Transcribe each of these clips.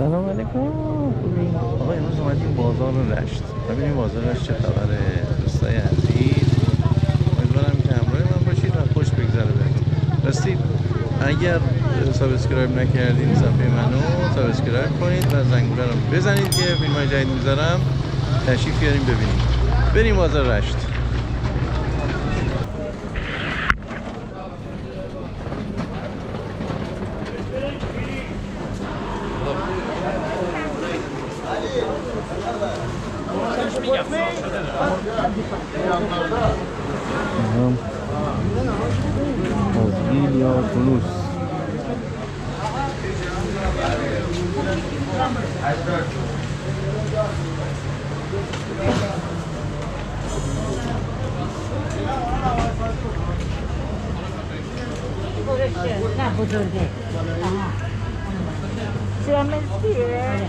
سلام علیکم. خوبین؟ آقا امروز اومدیم بازار رشت. ببینیم بازار رشت چه خبره. دوستای عزیز، امیدوارم که همراه من باشید و خوش بگذره بهتون. راستی اگر سابسکرایب نکردین صفحه منو سابسکرایب کنید و زنگوله رو بزنید که فیلم‌های جدید میذارم تشریف بیاریم ببینیم. بریم بازار رشت. از یا فلوس نه بزرگه سلامتیه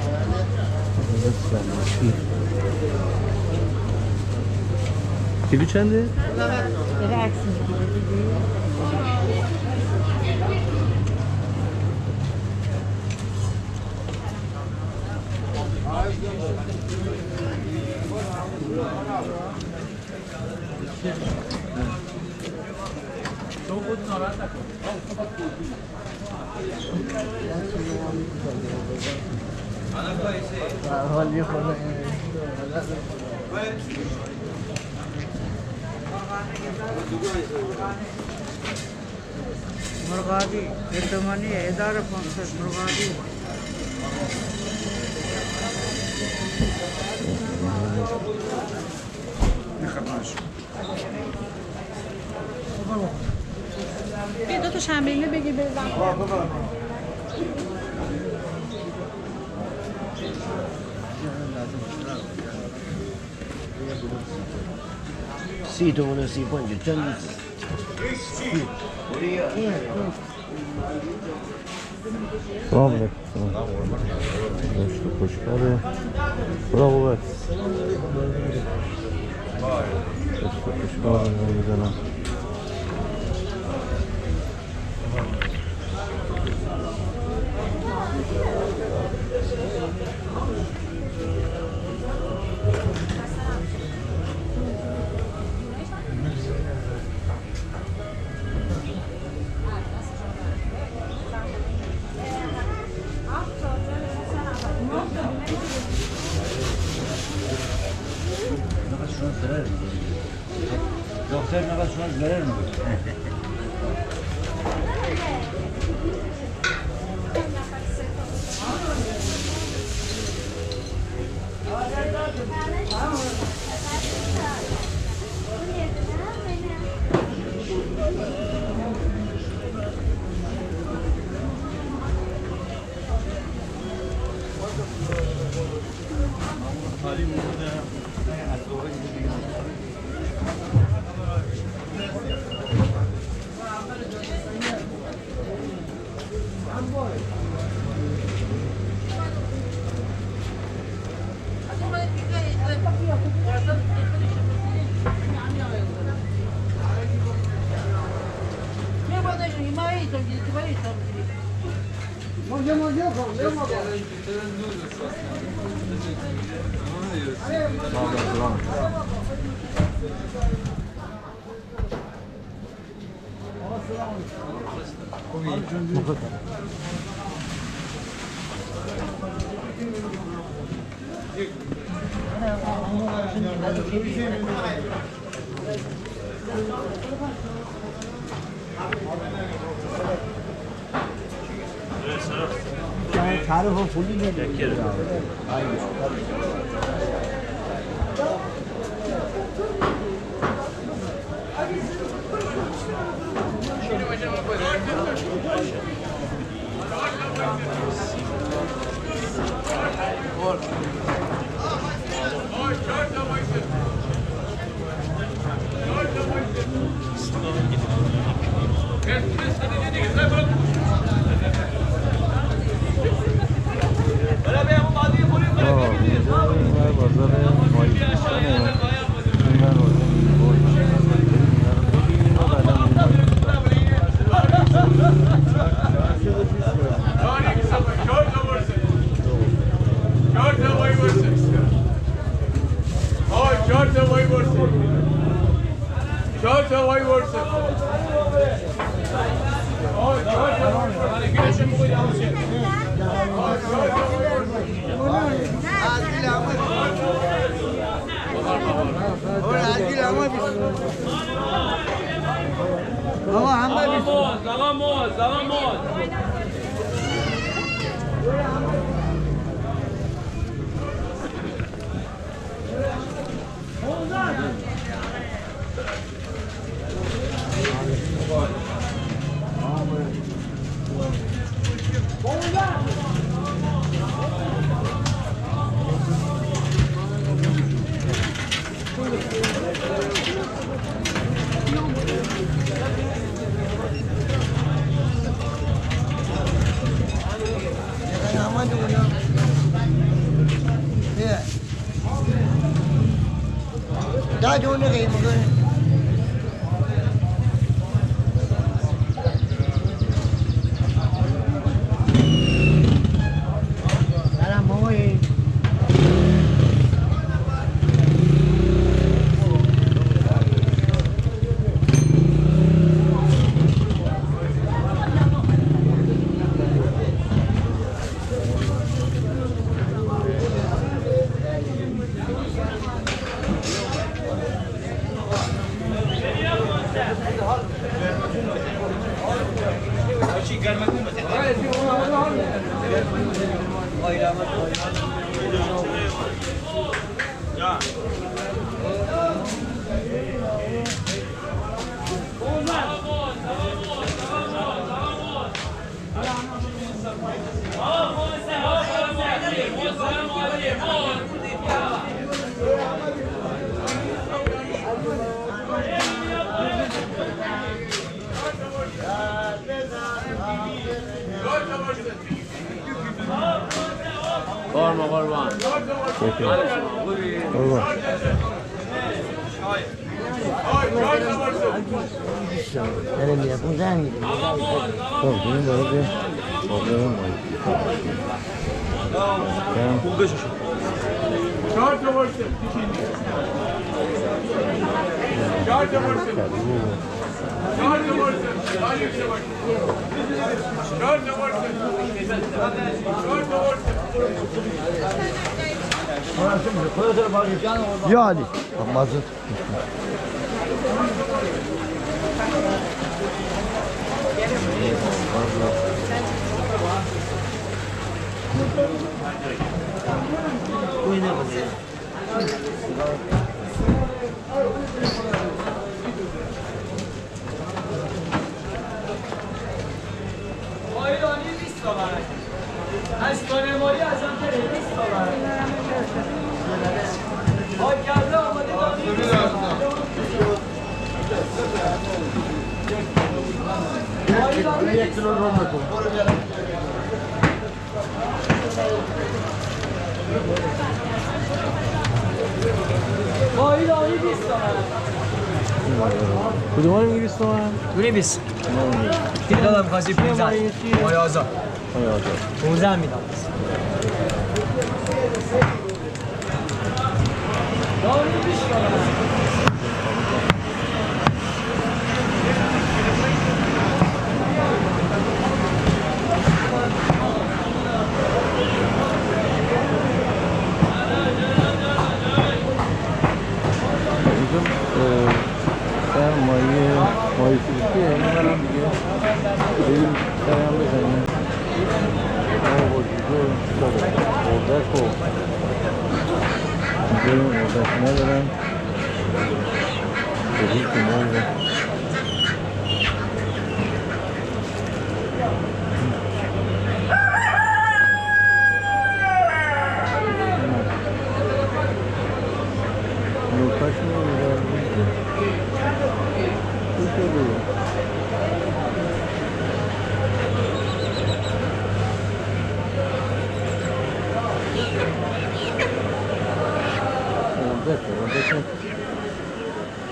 کیلو چنده؟ داره عکس میگیره دیدی؟ حالی خدا مرغابی اعتمانی 1500 مرغابی بیا دو تا شنبینه بگیر بزن سی تومن و 35 چند سلام علیکم. داشت و خوشکاره. برا بابت داشت و خوشکاره میزنم. دکتر نقد شما ضرر میکنه. تعرف فولی نمی‌کنه. 4 تا وای برسه آه 4 تا وای برسه 4 تا وای برسه آه 4 تا وای برسه Đã cho nó gì mọi người. Đã làm môi. قربان قربان قربان Đây là con giang gì? Không, chúng tôi biết có cái ngoài 4 تا برسه 4 تا برسه 4 تا برسه 4 تا برسه 4 تا برسه Ya Ali. Mazot. کدوم رو میگی 20 تومن؟ دونه 20 تعدادم خواهی 15 مای آزاد آیا آجا 15 میدم مایه فروشیه این برم دیگه بریم سرم بزنیم با جیگه اردک و اینجا اردک ندارم بریم کنار نوکاش میگردیم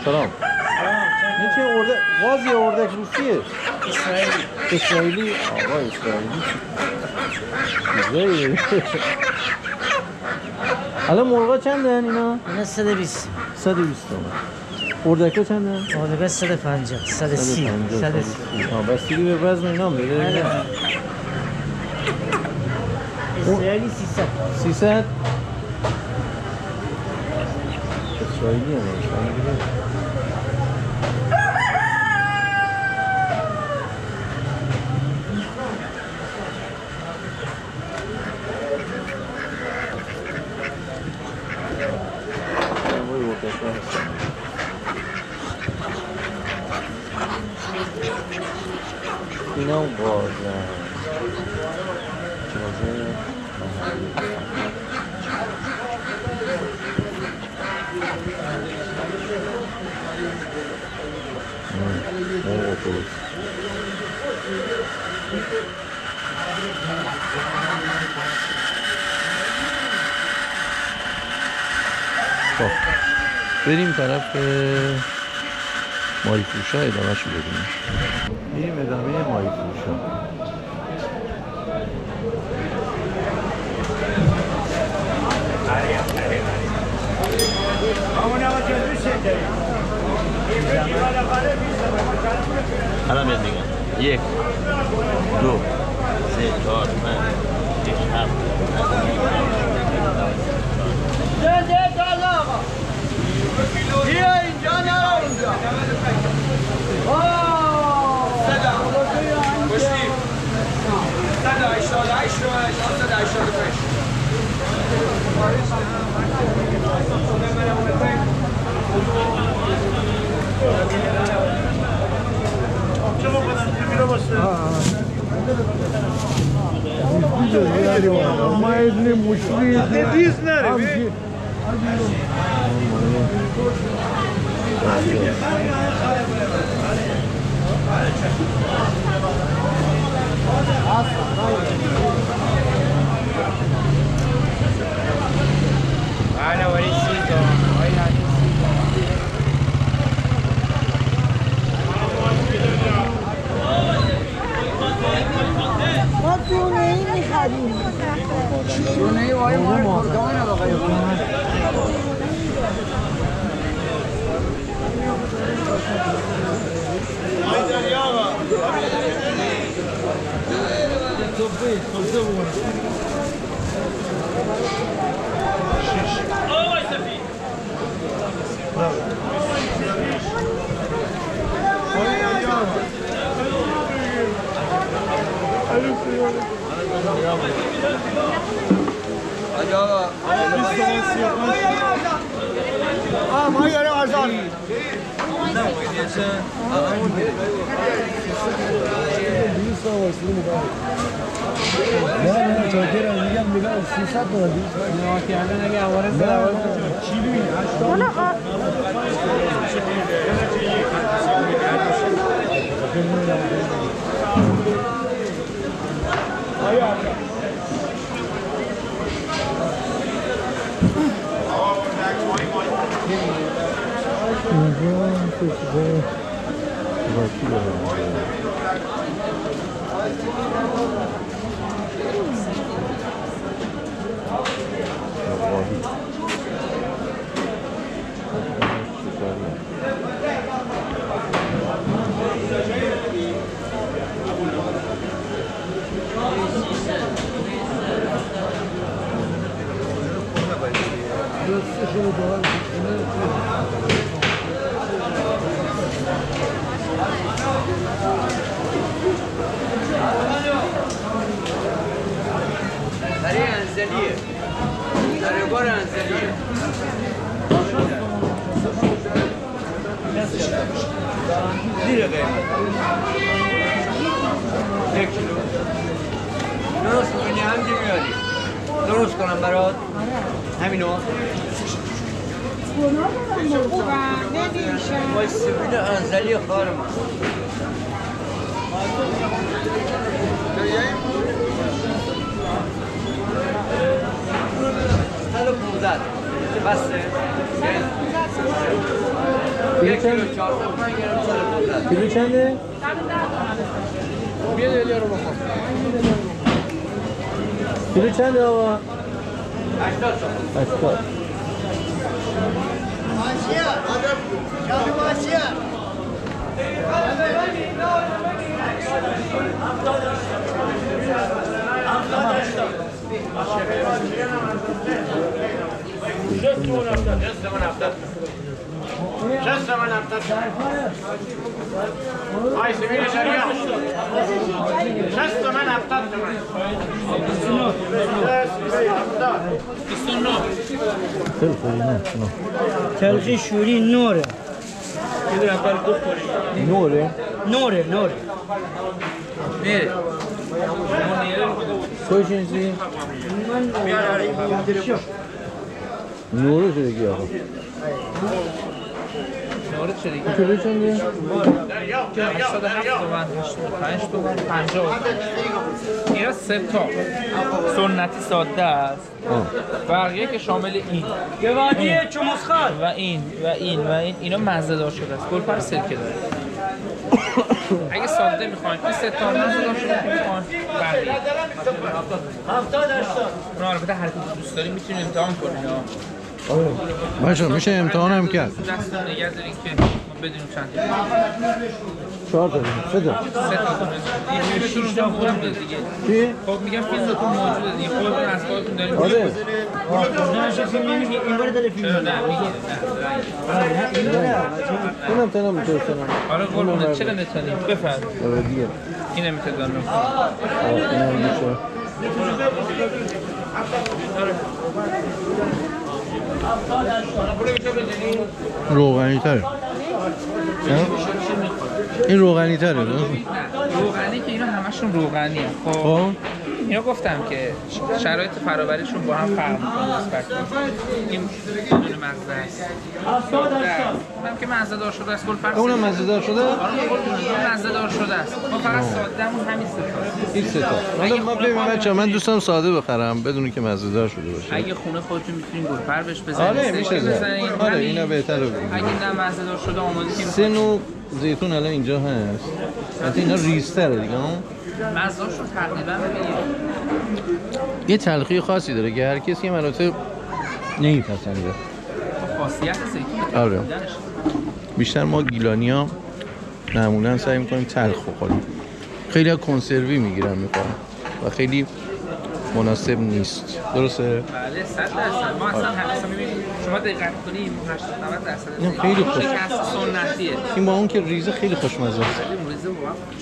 سلام چه اردک وازی اردک روسیه اسرائیلی آقا اسرائیلی چیزایی الان مرغا چندن اینا؟ اینا 120 120 تومن. اردکا چندن؟ اردک 150 130 130 بستگی به وزن اینا هم داره. اسرائیلی 300 300 اسرائیلی هم اینا هم بازن جازه خب بریم طرف ماهی فروشا ادامه شو ببینیم. میریم ادامه ماهی فروشا. الان میاد میگم 1 2 3 4 5 6 7 بیا اینجا نه اونجا. خوشی 188 ما دونه ای میخریم. دونه ای وای ما مردانه بقیه ما یاره آزاد. نه چاکرم میگم 300 تومن نه که الان اگه اواره سر کیلویی 80 انزلیه درگار انزلیه زیر قیمت 1 کیلو درست کنی همجی میاری درست کنم برات همینو وای سفید انزلی خواهر من هلو 15 بسته یک کیلو 405 گرم 115 کیلو چنده؟ بیا دلیا رو بخور کیلو چنده آقا؟ 80 تلخی شوری نوره نوره نوره میره کوشنسی نوره شده کی آقا نورد شدی کلو چنده 87 تومن 85 تومن 50 اینا 3 تا سنتی ساده است بقیه که شامل این گوادی چموسخال و این اینا مزه دار شده است گلپر سرکه داره اگه ساده میخواین این 3 تا مزه دار شده که میخواین بقیه 70 80 اونا البته هر کدوم دوست داریم میتونیم امتحان کنیم باشه میشه امتحان هم کرد دستتون نگه دارین که ما بدونیم چند تا 4 تا 3 تا 3 تا دونه یه شروع موجوده دیگه چی؟ خب میگم فیلمتون موجوده دیگه خودتون از خودتون دارین آره نه فیلم نمیگی این بار داره فیلم نه میگید اونم تنم میتونستم آره قربونت چرا نتونی بفرم آره دیگه این نمیتونم اینم میشه روغنی تره این روغنی تره روغنی که اینا همشون روغنیه خب اینا گفتم که شرایط فرآوریشون با هم فرق می‌کنه نسبت به این بدون مزه است اونم که مزه دار شده است گلپر اونم مزه دار شده؟ آره اون مزه دار شده است ما فقط ساده‌مون همین سه تا این 3 تا حالا ما ببین من دوستم ساده بخرم بدون که مزه دار شده باشه اگه خونه خودتون میتونین گلپر بهش بزنید آره میشه زد آره اینا بهتره اگه نه مزه دار شده آماده که سه نوع زیتون الان اینجا هست البته اینا ریزتره دیگه مزه‌اشون تقریبا ببینید یه تلخی خاصی داره که هر کسی یه مراتب نمیپسنده خاصیت زیتون آره بیشتر ما گیلانی‌ها معمولا سعی می‌کنیم تلخ بخوریم خیلی کنسروی میگیرن میخورن و خیلی مناسب نیست درسته؟ بله 100% ما اصلا می‌بینیم شما دقت کنید 80-90% این خیلی خوش سنتیه این با اون که ریزه خیلی خوشمزه است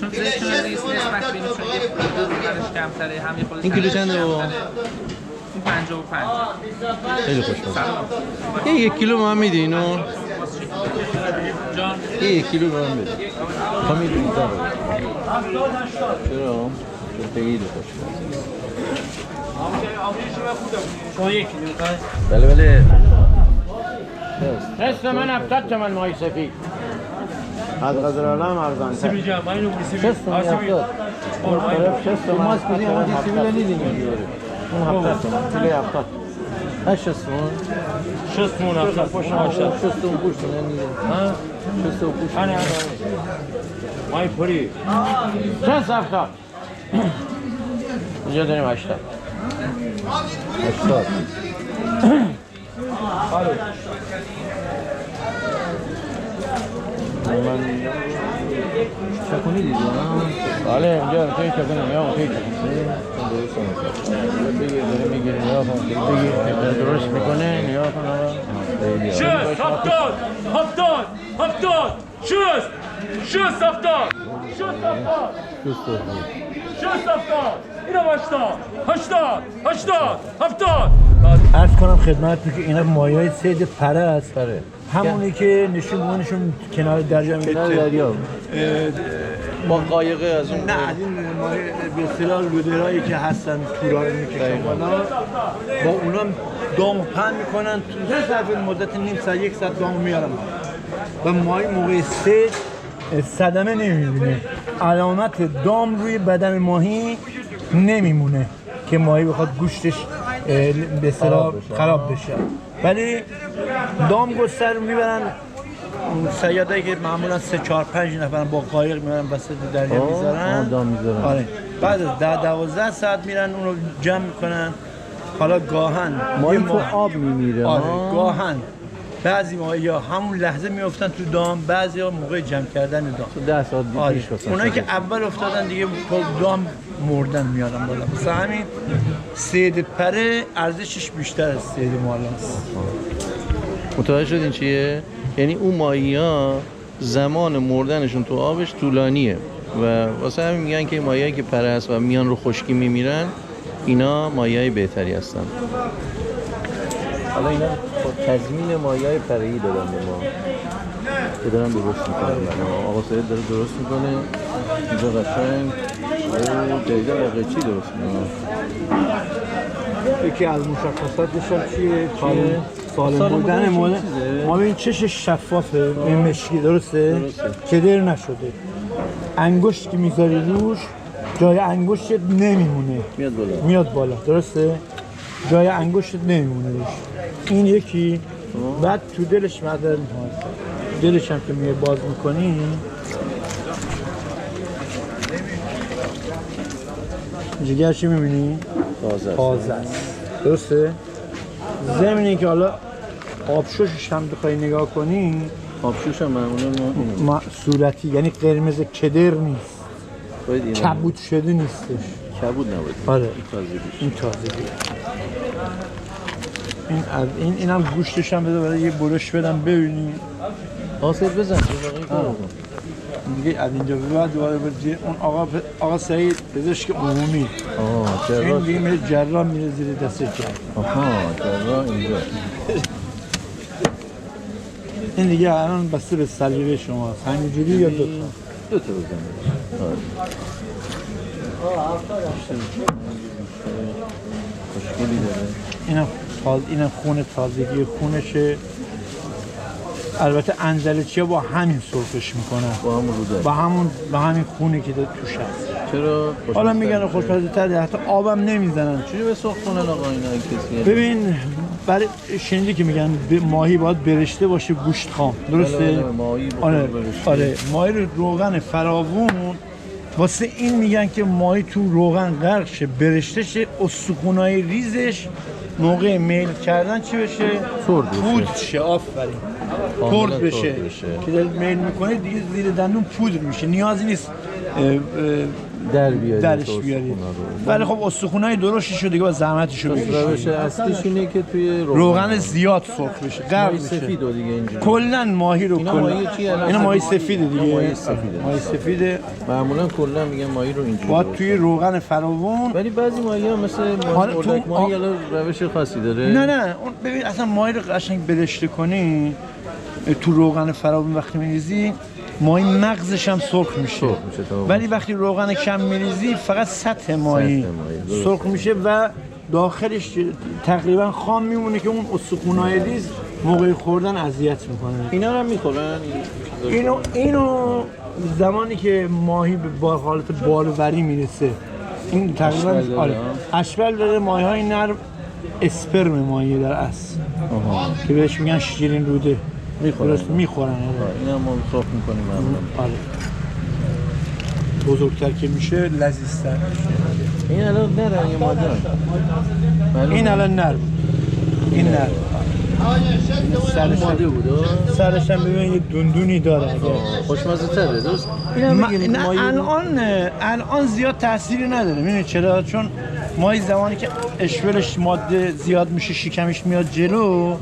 چون زیتون ریز نسبت به چون یه خورده روغنش کمتره هم یه خورده این کیلو چنده بابا؟ این 55 خیلی خوشمزه یه 1 کیلو به من میدی اینو؟ جان یه 1 کیلو به من بده تا میدونی داره چرا؟ چون خیلی خوشمزه شما یک کیلو بله بله حس من 70 تومن ماهی سفید از قدر عالم ارزان تر سیبیل جان من اینو سیبیل 60 تومن 70 طرف 60 تومن ماست بدیم اون سیبیل نیدیم اون 70 تومن کیلو 70 60 تومن 60 تومن 70 60 تومن پوشت نیدیم ها 60 تومن پوشت انا مای پوری چند 70 اینجا داریم 80 80 من چکونی دیدی نه؟ بله اینجا توی چکونی یا توی چکونی بگیر داره میگیره نیا کن بگیر درست میکنه نیا کن شست 70 شست 70 اینو 80 عرض کنم خدمتتون که اینا مایه‌های صید پره است. همونی که نشون کنار دریا دریا با قایقه از اون نه از این مایه به اصطلاح لودرایی که هستن تورا رو میکشن بالا با اونا دامو پهن میکنن تو ظرف مدت نیم ساعت 1 ساعت دامو میارن و ماهی موقع صید صدمه نمیبینه، علامت دام روی بدن ماهی نمیمونه که ماهی بخواد گوشتش به اصطلاح خراب بشه، ولی دام گستر رو میبرن صیادایی که معمولا 3-4-5 نفر با قایق میبرن وسط دریا میذارن. دام میذارن. آره. بعد از 10-12 ساعت میرن اون رو جمع میکنن حالا گاهن ماهی یه تو آب میمیره. آره گاهن بعضی ماهی ها همون لحظه میافتن تو دام، بعضی ها موقع جمع کردن دام. تو 10 ساعت آره. پیش مثلا. اونایی که اول افتادن دیگه تو دام مردن میارن بالا. مثلا همین صید پره ارزشش بیشتر از صید مالاست. متوجه شدین چیه؟ یعنی اون ماهی‌ها زمان مردنشون تو آبش طولانیه و واسه همین میگن که ماهیایی که پره است و میان رو خشکی میمیرن اینا ماهیای بهتری هستن. حالا اینا تضمین ماهیای پره‌ای دادن به ما که دارن درست میکنن. آقا سید داره درست میکنه اینجا قشنگ او دقیقا واقعی چی درست میکنه. یکی از مشخصاتش هم چیه؟ سالم بودن ما ببین چشش شفافه به مشکی درسته؟ کدر نشده. انگشت که میذاری روش جای انگشتت نمیمونه، میاد بالا درسته؟ جای انگشتت نمیمونه روش. این یکی. بعد تو دلش مدر میاد، دلش هم که میگه باز میکنی جگر چی میبینی؟ تازه است درسته؟ زمینی که حالا آبشوشش هم بخوای نگاه کنی آبشوش هم معمولا صورتی یعنی قرمز کدر نیست، کبود شده نیستش. کبود نبود. آره این تازگی. این هم گوشتش هم بده برای یه برش بدم ببینی. آسد بزن دیگه از اینجا به بعد دوباره اون آقا سعید پزشک عمومی. این دیگه میره جراح میره زیر دسته کرد. جراح اینجا. این دیگه الان بسته به سلیقه شماست. همینجوری یا دو تا بزن. خوشگلی داره. اینم خون تازگی خونشه. البته انزلیچی‌ها با همین سرخش میکنن. با همین خونی که توش هست. چرا؟ حالا میگن خوشمزه تر، حتی آبم نمیزنن. چجوری به سرخ کنن آقا اینا کسی؟ ببین برای شنیدی که میگن ماهی باید برشته باشه گوشت خام، درسته؟ آره ماهی رو روغن فراوون واسه این میگن که ماهی تو روغن غرق شه، برشته شه، استخونای ریزش موقع میل کردن چی بشه؟ پودر شه. آفرین. ترد بشه که دارید میل میکنه دیگه زیر دندون پودر میشه، نیازی نیست درش بیارید. ولی خب استخونای درشتش رو دیگه با زحمتشو بکشید. اصلیش اینه که توی روغن زیاد سرخ بشه، غرق بشه. سفید و دیگه اینجوری. کلا ماهی رو اینا ماهی سفیده دیگه. ماهی سفیده. معمولا کلا میگن ماهی رو اینجوری. باید توی روغن فراوون. ولی بعضی ماهی‌ها مثل ماهی روش خاصی داره. نه اون ببین اصلا ماهی رو قشنگ برشته کنی تو روغن فراوون وقتی میریزی ماهی مغزش هم سرخ میشه. ولی وقتی روغن کم میریزی فقط سطح ماهی سرخ میشه و داخلش تقریبا خام میمونه که اون استخونای ریز موقع خوردن اذیت میکنه. اینا رو هم میخورن. اینو زمانی که ماهی به حالت بالوری میرسه این تقریبا اشبل داره. ماهی های نرم اسپرم ماهی در اصل که بهش میگن شیرین روده میخورن. اینا ما صاف میکنیم معمولا. بزرگتر که میشه لذیذتر میشه. این الان نره یا مادر؟ این الان نر بود. این نر سرش هم ببین یه دندونی داره. خوشمزه تره درست؟ الان زیاد تأثیری نداره. میدونی چرا؟ چون ماهی زمانی که اشولش ماده زیاد میشه شکمش میاد جلو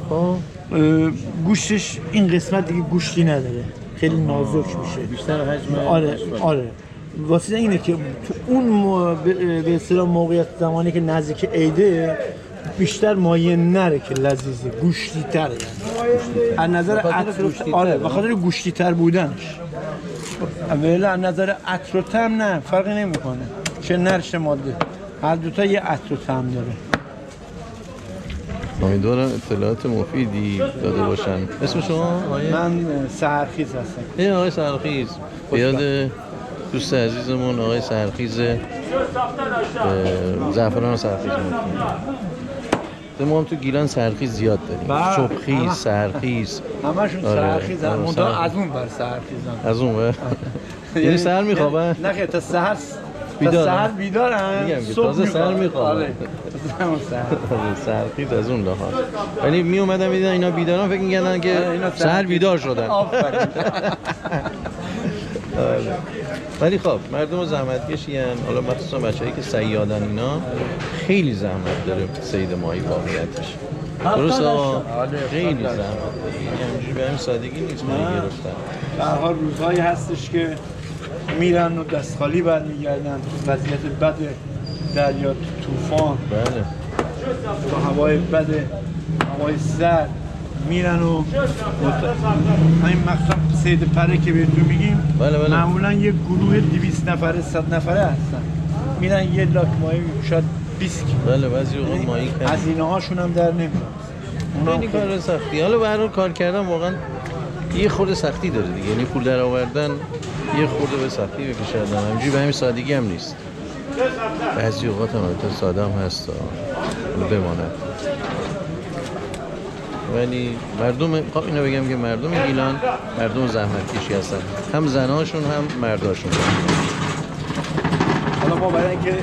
گوشتش این قسمت دیگه گوشتی نداره، خیلی نازک میشه، بیشتر حجم. آره واسه اینه که تو اون به اصطلاح موقعیت زمانی که نزدیک عیده بیشتر مایه نره که لذیذه، گوشتی تره. یعنی از نظر عطر به خاطر گوشتی تر بودنش. ولی از نظر عطر و طعم نه فرقی نمیکنه، چه نر چه ماده، هر دوتا یه عطر و طعم داره. امیدوارم اطلاعات مفیدی داده باشن. اسم شما؟ من سحرخیز هستم. آقای سحرخیز. بیاد دوست عزیزمون آقای سحرخیز زعفران سحرخیز ما هم تو گیلان سحرخیز زیاد داریم. شبخیز، سحرخیز همشون سحرخیز هم از اون بر سحرخیز هم از اون بر یعنی سحر میخوابن؟ نه تا سحر تا سهر بیدارن میگم که تازه سر میخوام. آره سرخیز از اون لحاظ. ولی می اومدم میدیدن اینا بیدارن فکر می‌کردن که سهر بیدار شدن. ولی خب مردم زحمتکشی ان، حالا مخصوصا بچه‌ای که صیادن اینا خیلی زحمت داره صید ماهی واقعیتش. درست آقا خیلی زحمت داره. اینجوری به همین سادگی نیست ماهی گرفتن. به هر حال روزهایی هستش که میرن و دست خالی برمیگردن تو وضعیت بد دریا، طوفان، بله. تو هوای بد، هوای سرد میرن و همین مخصوصا صید پره که بهتون میگیم بله. معمولا یه گروه 200 نفره 100 نفره هستن میرن یه لاک ماهی شاید 20 کیلو. بله بعضی اوقات ماهی کم. هزینه هاشون هم در نمیاد. خیلی کار سختی. حالا به هر حال کار کردن واقعا یه خورده سختی داره دیگه، یعنی پول در آوردن یه خورده به سختی بکشه آدم، همینجوری به همین سادگی هم نیست. بعضی اوقات هم البته ساده هم هست بماند. ولی مردم، خب اینو بگم که مردم گیلان مردم زحمتکشی هستن، هم زناشون هم مرداشون. حالا ما برای اینکه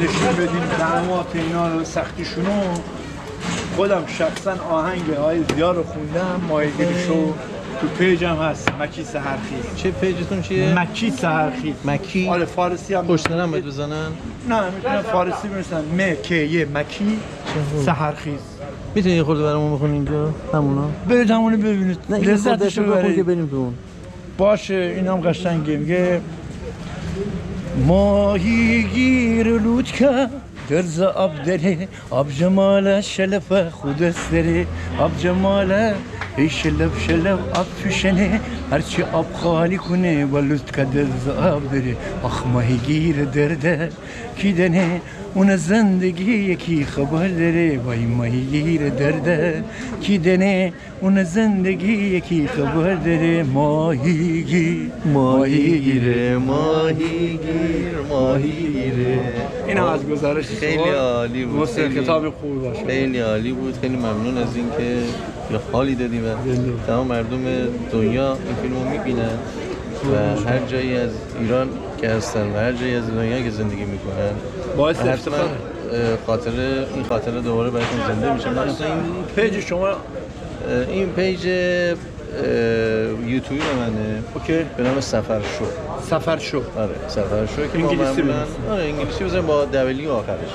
نشون بدیم زحمات اینا رو سختیشونو، خودم شخصا آهنگ های زیاد رو خوندم، ماهیگیریشو تو پیجم هست، مکی سحرخیز. چه پیجتون چیه؟ مکی سحرخیز. مکی؟ آره فارسی هم پشت سرم باید بزنن؟ نه میتونم فارسی بنویسن مکی مکی سحرخیز. میتونی یه خورده برامون بخونی اینجا همونا؟ برید همونو ببینید لذتشو ببرید که ببرید. بریم تو اون. باشه این هم قشنگه. میگه ماهیگیر لوتکا درز آب داره، آب جماله شلفه خود است داره، آب جماله ای شلف شلف آب توشنه، هرچی آب خالی کنه با لوتکا درز آب داره. آخ ماهیگیر درده کی دنه اون زندگی یکی خبر داره، وای ماهیگیر درده کی دنه اون زندگی یکی خبر داره. ماهیگیر ماهیگیره ماهیگیره. این از گزارش خیلی عالی بود. موسیقی کتاب خوبی باشه. خیلی عالی بود. خیلی ممنون از اینکه یه حالی دادیم و تمام مردم دنیا این فیلمو میبینن و هر جایی از ایران که هستن و هر جایی از دنیا که زندگی میکنن باعث افتخار این خاطره دوباره براتون زنده میشه. مثلا این پیج شما، این پیج یوتیوب منه. اوکی. به نام سفر شو. سفر شو. آره سفر شو که انگلیسی معمولا آره انگلیسی بزنیم با دبلیو آخرش.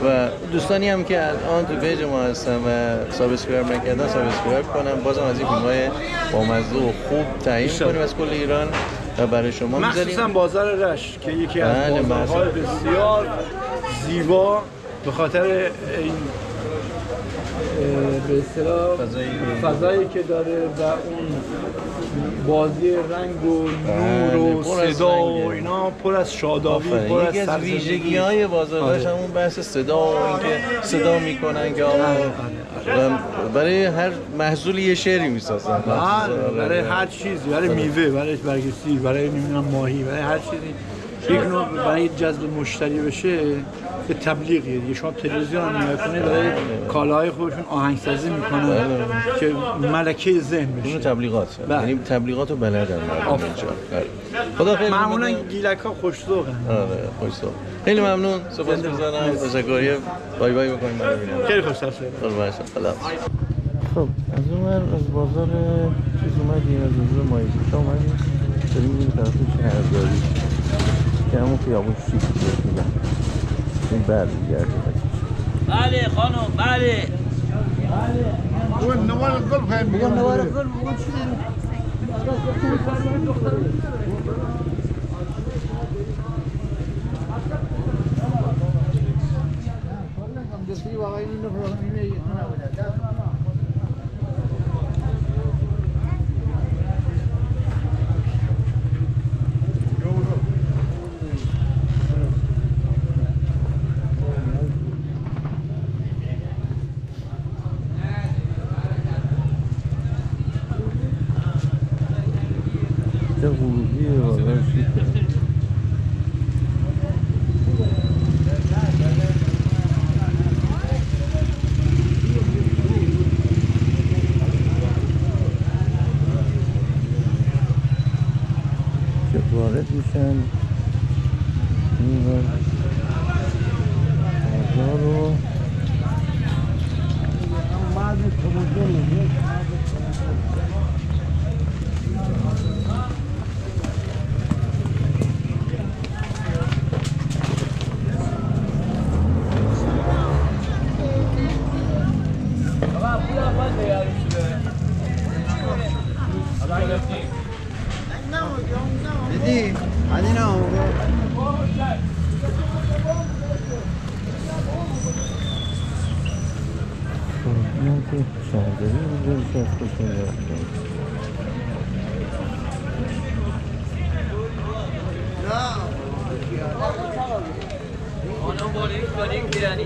و دوستانی هم که الان تو پیج ما هستن و سابسکرایب نکردن سابسکرایب کنن. بازم از این فیلم‌های بامزه و خوب تهیه کنیم از کل ایران و برای شما می‌ذاریم. مخصوصا بازار رشت که یکی از بازارهای بسیار زیبا به خاطر این به اصطلاح فضایی که داره و اون بازی رنگ و نور و صدا و اینا پر از شادابی، پر از یکی از ویژگی‌های بازارش همون بحث صدا و اینکه صدا میکنن که برای هر محصول یه شعری میسازن. برای هر چیزی، برای میوه، برای برگسی، برای نمیدونم ماهی، برای هر چیزی یک نوع برای جذب مشتری بشه به تبلیغیه دیگه. شما تلویزیون هم نگاه کنید داره کالاهای خودشون آهنگسازی میکنن که ملکه ذهن بشه. اون تبلیغات، یعنی تبلیغاتو بلدن مردم اینجا. خدا خیلی معمولا گیلک‌ها خوش‌ذوقن. آره خوش‌ذوق. خیلی ممنون. سپاسگزارم. تشکر. بای بای بکنیم منو ببینم. خیلی خوشحال شدم. خدا. خب از اون از بازار چیز اومدیم، از بازار مایزیشا اومدیم داریم این طرف شهرداری که همون خیابون شیک بهش میگن. این برمیگرده. بله خانم بله. اون نوار گل فهم بگم نوار گل بگم چی چه غروبیه واقعا شیکه. که وارد میشن دیدی؟ عدینا شهرداری اینجا میشه از خوش میگرد خانم باریک بیرانی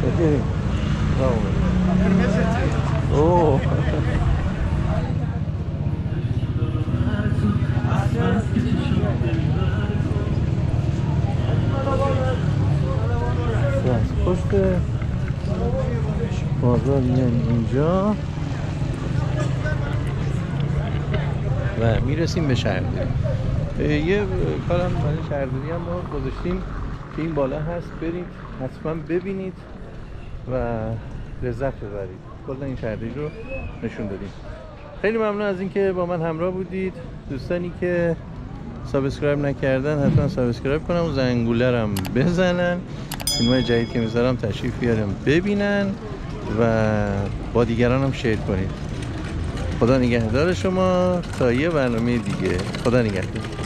Okey. Bravo. Oo. پشت بازار میایم اینجا و میرسیم به شهرداری. یه کارم برای شهرداری هم ما گذاشتیم که این بالا هست، برید حتما ببینید و لذت ببرید. کلا این شهرداری رو نشون دادیم. خیلی ممنون از اینکه با من همراه بودید. دوستانی که سابسکرایب نکردن حتما سابسکرایب کنن و زنگوله رو هم بزنن. فیلم‌های جدید که میذارم تشریف بیارم ببینن و با دیگران هم شیر کنید. خدا نگهدار شما تا یه برنامه دیگه. خدا نگهدار.